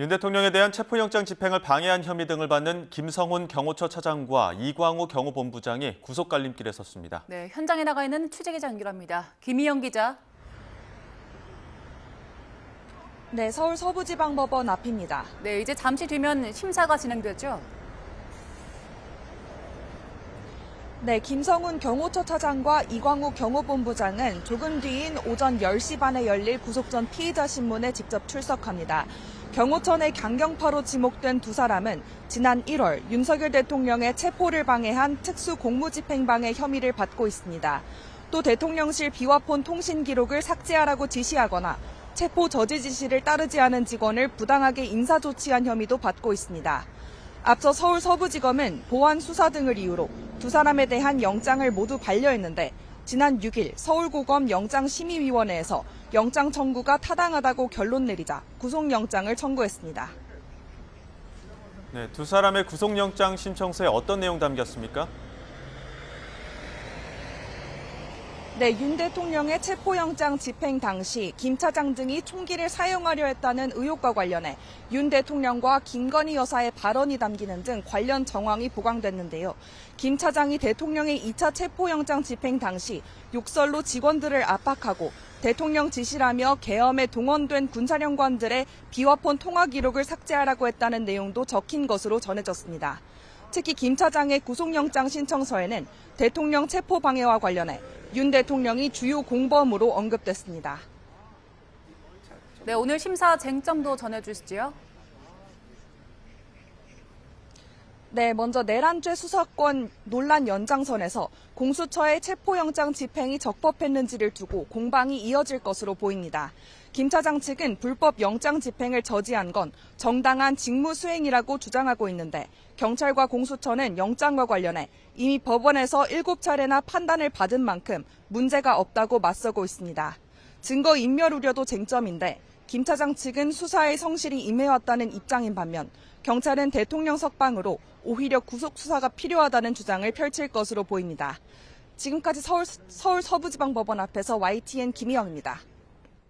윤 대통령에 대한 체포영장 집행을 방해한 혐의 등을 받는 김성훈 경호처 차장과 이광우 경호본부장이 구속 갈림길에 섰습니다. 네, 현장에 나가 있는 취재기자 연결합니다. 김희영 기자. 네, 서울 서부지방법원 앞입니다. 네, 이제 잠시 뒤면 심사가 진행되죠? 네, 김성훈 경호처 차장과 이광우 경호본부장은 조금 뒤인 오전 10시 반에 열릴 구속 전 피의자 신문에 직접 출석합니다. 경호처 내 강경파로 지목된 두 사람은 지난 1월 윤석열 대통령의 체포를 방해한 특수공무집행방해 혐의를 받고 있습니다. 또 대통령실 비화폰 통신 기록을 삭제하라고 지시하거나 체포 저지 지시를 따르지 않은 직원을 부당하게 인사조치한 혐의도 받고 있습니다. 앞서 서울 서부지검은 보안 수사 등을 이유로 두 사람에 대한 영장을 모두 반려했는데 지난 6일 서울고검 영장심의위원회에서 영장 청구가 타당하다고 결론 내리자 구속영장을 청구했습니다. 네, 두 사람의 구속영장 신청서에 어떤 내용 담겼습니까? 네, 윤 대통령의 체포영장 집행 당시 김 차장 등이 총기를 사용하려 했다는 의혹과 관련해 윤 대통령과 김건희 여사의 발언이 담기는 등 관련 정황이 보강됐는데요. 김 차장이 대통령의 2차 체포영장 집행 당시 욕설로 직원들을 압박하고 대통령 지시라며 계엄에 동원된 군사령관들의 비화폰 통화 기록을 삭제하라고 했다는 내용도 적힌 것으로 전해졌습니다. 특히 김 차장의 구속영장 신청서에는 대통령 체포 방해와 관련해 윤 대통령이 주요 공범으로 언급됐습니다. 네, 오늘 심사 쟁점도 전해주시죠. 네, 먼저 내란죄 수사권 논란 연장선에서 공수처의 체포영장 집행이 적법했는지를 두고 공방이 이어질 것으로 보입니다. 김 차장 측은 불법 영장 집행을 저지한 건 정당한 직무 수행이라고 주장하고 있는데 경찰과 공수처는 영장과 관련해 이미 법원에서 7차례나 판단을 받은 만큼 문제가 없다고 맞서고 있습니다. 증거 인멸 우려도 쟁점인데 김 차장 측은 수사에 성실히 임해왔다는 입장인 반면 경찰은 대통령 석방으로 오히려 구속 수사가 필요하다는 주장을 펼칠 것으로 보입니다. 지금까지 서울 서부지방법원 앞에서 YTN 김희영입니다.